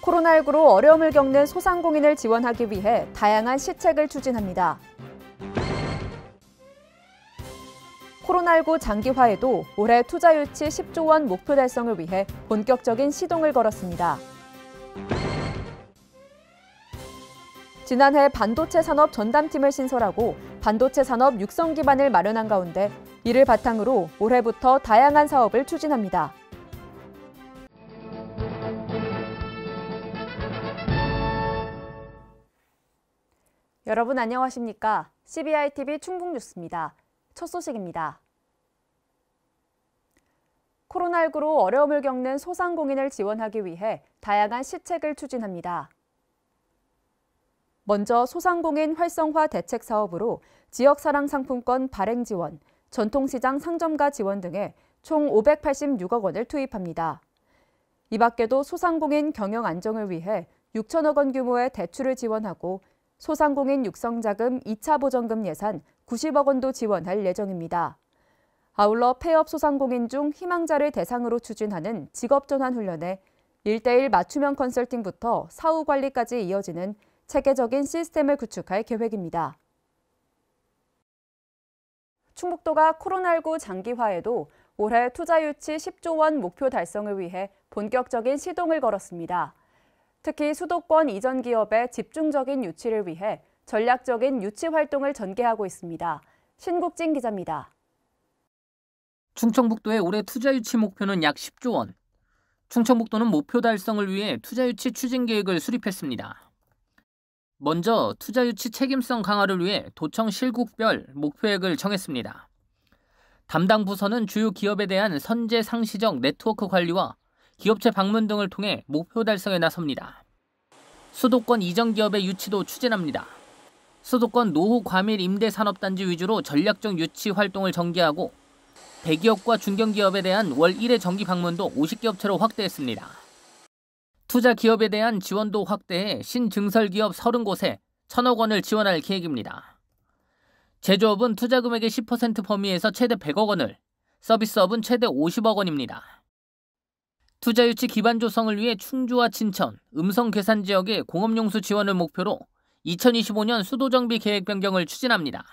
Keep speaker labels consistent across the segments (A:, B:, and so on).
A: 코로나19로 어려움을 겪는 소상공인을 지원하기 위해 다양한 시책을 추진합니다. 코로나19 장기화에도 올해 투자 유치 10조 원 목표 달성을 위해 본격적인 시동을 걸었습니다. 지난해 반도체 산업 전담팀을 신설하고 반도체 산업 육성 기반을 마련한 가운데 이를 바탕으로 올해부터 다양한 사업을 추진합니다. 여러분 안녕하십니까? CBI-TV 충북뉴스입니다. 첫 소식입니다. 코로나19로 어려움을 겪는 소상공인을 지원하기 위해 다양한 시책을 추진합니다. 먼저 소상공인 활성화 대책 사업으로 지역사랑 상품권 발행 지원, 전통시장 상점가 지원 등에 총 586억 원을 투입합니다. 이 밖에도 소상공인 경영 안정을 위해 6천억 원 규모의 대출을 지원하고 소상공인 육성자금 2차 보전금 예산 90억 원도 지원할 예정입니다. 아울러 폐업 소상공인 중 희망자를 대상으로 추진하는 직업전환 훈련에 1:1 맞춤형 컨설팅부터 사후 관리까지 이어지는 체계적인 시스템을 구축할 계획입니다. 충북도가 코로나19 장기화에도 올해 투자 유치 10조 원 목표 달성을 위해 본격적인 시동을 걸었습니다. 특히 수도권 이전 기업의 집중적인 유치를 위해 전략적인 유치 활동을 전개하고 있습니다. 신국진 기자입니다.
B: 충청북도의 올해 투자 유치 목표는 약 10조 원. 충청북도는 목표 달성을 위해 투자 유치 추진 계획을 수립했습니다. 먼저 투자 유치 책임성 강화를 위해 도청 실국별 목표액을 정했습니다. 담당 부서는 주요 기업에 대한 선제 상시적 네트워크 관리와 기업체 방문 등을 통해 목표 달성에 나섭니다. 수도권 이전 기업의 유치도 추진합니다. 수도권 노후 과밀 임대 산업단지 위주로 전략적 유치 활동을 전개하고 대기업과 중견기업에 대한 월 1회 정기 방문도 50개 업체로 확대했습니다. 투자 기업에 대한 지원도 확대해 신증설기업 30곳에 1,000억 원을 지원할 계획입니다. 제조업은 투자 금액의 10% 범위에서 최대 100억 원을, 서비스업은 최대 50억 원입니다. 투자 유치 기반 조성을 위해 충주와 진천, 음성 괴산 지역의 공업용수 지원을 목표로 2025년 수도 정비 계획 변경을 추진합니다.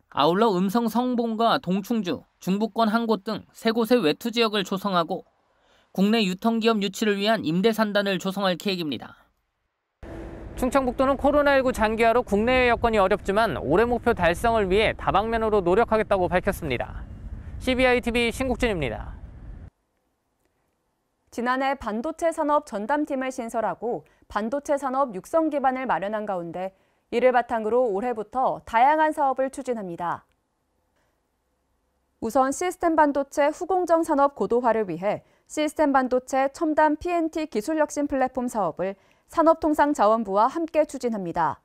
B: 아울러 음성 성봉과 동충주, 중부권 한 곳 등 3곳의 외투 지역을 조성하고 국내 유통기업 유치를 위한 임대산단을 조성할 계획입니다. 충청북도는 코로나19 장기화로 국내외 여건이 어렵지만 올해 목표 달성을 위해 다방면으로 노력하겠다고 밝혔습니다. CBI-TV 신국진입니다.
A: 지난해 반도체 산업 전담팀을 신설하고 반도체 산업 육성 기반을 마련한 가운데 이를 바탕으로 올해부터 다양한 사업을 추진합니다. 우선 시스템 반도체 후공정 산업 고도화를 위해 시스템 반도체 첨단 PNT 기술혁신 플랫폼 사업을 산업통상자원부와 함께 추진합니다.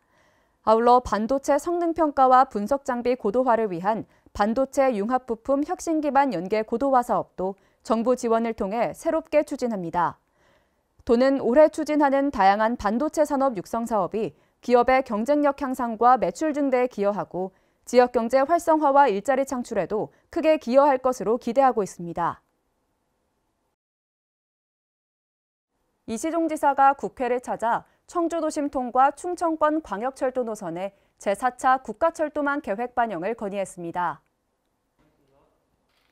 A: 아울러 반도체 성능평가와 분석장비 고도화를 위한 반도체 융합부품 혁신기반 연계 고도화 사업도 정부 지원을 통해 새롭게 추진합니다. 도는 올해 추진하는 다양한 반도체 산업 육성 사업이 기업의 경쟁력 향상과 매출 증대에 기여하고 지역경제 활성화와 일자리 창출에도 크게 기여할 것으로 기대하고 있습니다. 이시종 지사가 국회를 찾아 청주도심 통과 충청권 광역철도 노선의 제4차 국가철도망 계획 반영을 건의했습니다.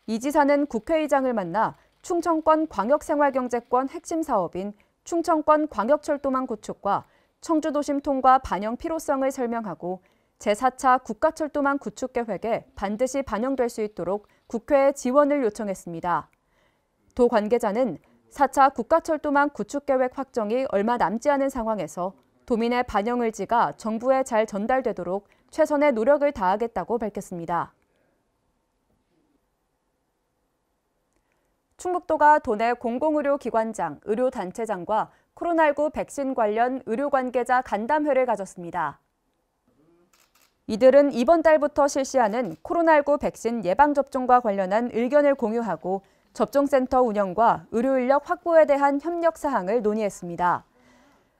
A: 이 지사는 국회의장을 만나 충청권 광역생활경제권 핵심 사업인 충청권 광역철도망 구축과 청주도심 통과 반영 필요성을 설명하고 제4차 국가철도망 구축 계획에 반드시 반영될 수 있도록 국회에 지원을 요청했습니다. 도 관계자는 4차 국가철도망 구축 계획 확정이 얼마 남지 않은 상황에서 도민의 반영 의지가 정부에 잘 전달되도록 최선의 노력을 다하겠다고 밝혔습니다. 충북도가 도내 공공의료기관장, 의료단체장과 코로나19 백신 관련 의료관계자 간담회를 가졌습니다. 이들은 이번 달부터 실시하는 코로나19 백신 예방접종과 관련한 의견을 공유하고 접종센터 운영과 의료인력 확보에 대한 협력 사항을 논의했습니다.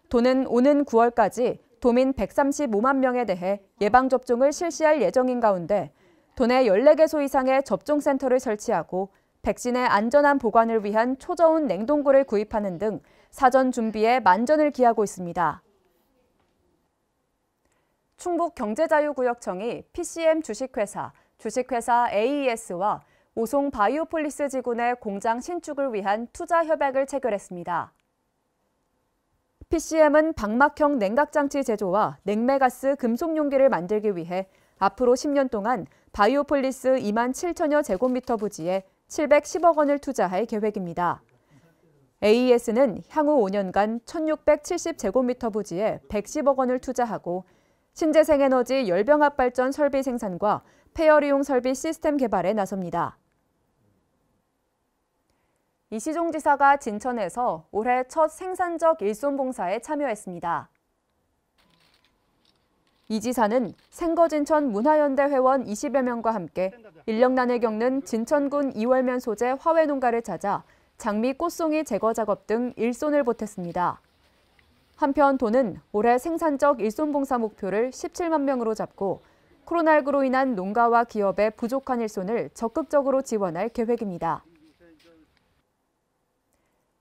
A: 도는 오는 9월까지 도민 135만 명에 대해 예방접종을 실시할 예정인 가운데 도내 14개소 이상의 접종센터를 설치하고 백신의 안전한 보관을 위한 초저온 냉동고를 구입하는 등 사전 준비에 만전을 기하고 있습니다. 충북경제자유구역청이 PCM 주식회사 AES와 오송 바이오폴리스 지구내 공장 신축을 위한 투자 협약을 체결했습니다. PCM은 방막형 냉각장치 제조와 냉매가스 금속 용기를 만들기 위해 앞으로 10년 동안 바이오폴리스 2만 7천여 제곱미터 부지에 710억 원을 투자할 계획입니다. AES는 향후 5년간 1,670제곱미터 부지에 110억 원을 투자하고 신재생에너지 열병합 발전 설비 생산과 폐열이용 설비 시스템 개발에 나섭니다. 이시종 지사가 진천에서 올해 첫 생산적 일손봉사에 참여했습니다. 이 지사는 생거진천 문화연대 회원 20여 명과 함께 인력난을 겪는 진천군 이월면 소재 화훼 농가를 찾아 장미 꽃송이 제거 작업 등 일손을 보탰습니다. 한편 도는 올해 생산적 일손봉사 목표를 17만 명으로 잡고 코로나19로 인한 농가와 기업의 부족한 일손을 적극적으로 지원할 계획입니다.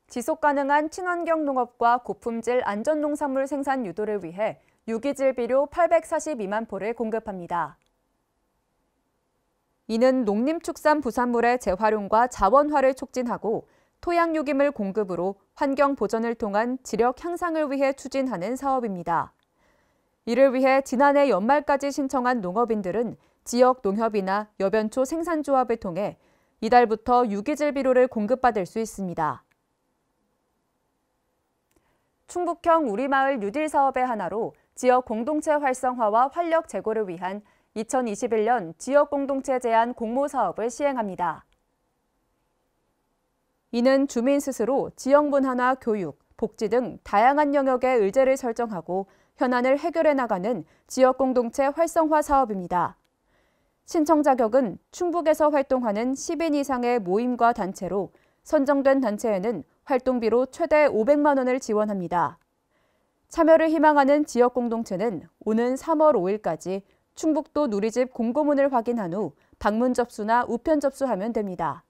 A: 지속가능한 친환경 농업과 고품질 안전농산물 생산 유도를 위해 유기질 비료 842만 포를 공급합니다. 이는 농림축산 부산물의 재활용과 자원화를 촉진하고 토양 유기물 공급으로 환경 보전을 통한 지력 향상을 위해 추진하는 사업입니다. 이를 위해 지난해 연말까지 신청한 농업인들은 지역 농협이나 여변초 생산조합을 통해 이달부터 유기질 비료를 공급받을 수 있습니다. 충북형 우리마을 뉴딜 사업의 하나로 지역 공동체 활성화와 활력 제고를 위한 2021년 지역 공동체 제안 공모 사업을 시행합니다. 이는 주민 스스로 지역 문화나 교육, 복지 등 다양한 영역의 의제를 설정하고 현안을 해결해 나가는 지역 공동체 활성화 사업입니다. 신청 자격은 충북에서 활동하는 10인 이상의 모임과 단체로 선정된 단체에는 활동비로 최대 500만 원을 지원합니다. 참여를 희망하는 지역 공동체는 오는 3월 5일까지 충북도 누리집 공고문을 확인한 후 방문 접수나 우편 접수하면 됩니다.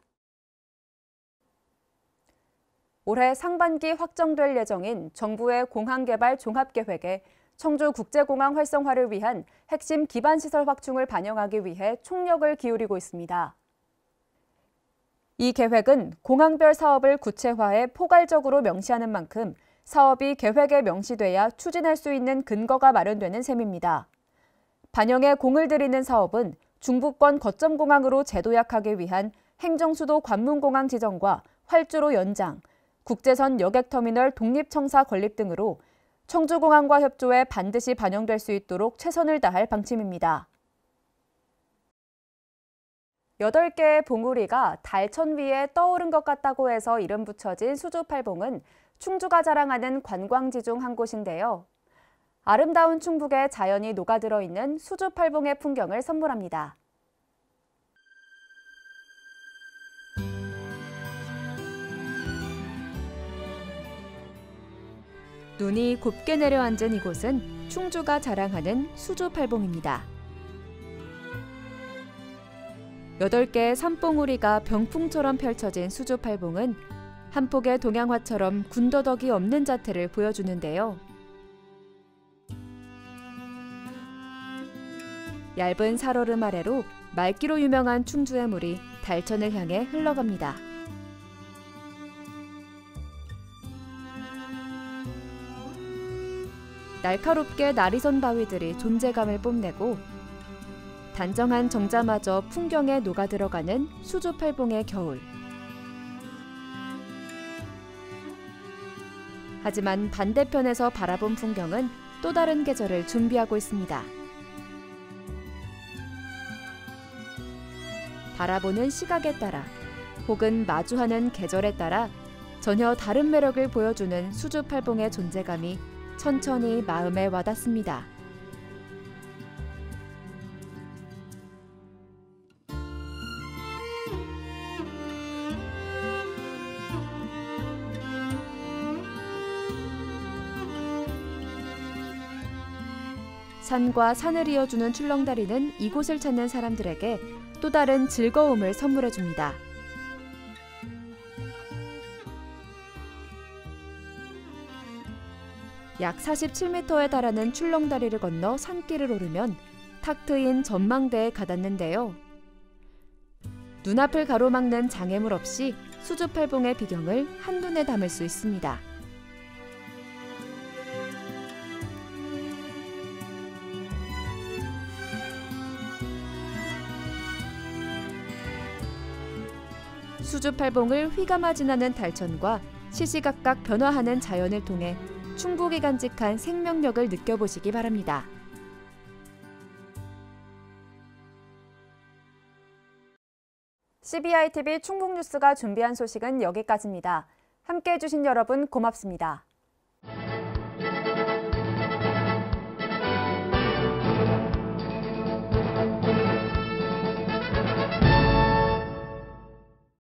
A: 올해 상반기 확정될 예정인 정부의 공항개발 종합계획에 청주국제공항 활성화를 위한 핵심 기반시설 확충을 반영하기 위해 총력을 기울이고 있습니다. 이 계획은 공항별 사업을 구체화해 포괄적으로 명시하는 만큼 사업이 계획에 명시돼야 추진할 수 있는 근거가 마련되는 셈입니다. 반영에 공을 들이는 사업은 중부권 거점공항으로 재도약하기 위한 행정수도 관문공항 지정과 활주로 연장, 국제선 여객터미널 독립청사 건립 등으로 청주공항과 협조해 반드시 반영될 수 있도록 최선을 다할 방침입니다. 8개의 봉우리가 달천 위에 떠오른 것 같다고 해서 이름 붙여진 수주팔봉은 충주가 자랑하는 관광지 중 한 곳인데요. 아름다운 충북의 자연이 녹아들어 있는 수주팔봉의 풍경을 선물합니다. 눈이 곱게 내려앉은 이곳은 충주가 자랑하는 수주팔봉입니다. 8개의 산봉우리가 병풍처럼 펼쳐진 수주팔봉은 한 폭의 동양화처럼 군더더기 없는 자태를 보여주는데요. 얇은 살얼음 아래로 맑기로 유명한 충주의 물이 달천을 향해 흘러갑니다. 날카롭게 날이 선 바위들이 존재감을 뽐내고 단정한 정자마저 풍경에 녹아들어가는 수주팔봉의 겨울. 하지만 반대편에서 바라본 풍경은 또 다른 계절을 준비하고 있습니다. 바라보는 시각에 따라 혹은 마주하는 계절에 따라 전혀 다른 매력을 보여주는 수주팔봉의 존재감이 천천히 마음에 와닿습니다. 산과 산을 이어주는 출렁다리는 이곳을 찾는 사람들에게 또 다른 즐거움을 선물해줍니다. 약 47m에 달하는 출렁다리를 건너 산길을 오르면 탁 트인 전망대에 가닿는데요. 눈앞을 가로막는 장애물 없이 수주팔봉의 비경을 한눈에 담을 수 있습니다. 수주팔봉을 휘감아 지나는 달천과 시시각각 변화하는 자연을 통해 충북이 간직한 생명력을 느껴보시기 바랍니다. CBI TV 충북 뉴스가 준비한 소식은 여기까지입니다. 함께해 주신 여러분 고맙습니다.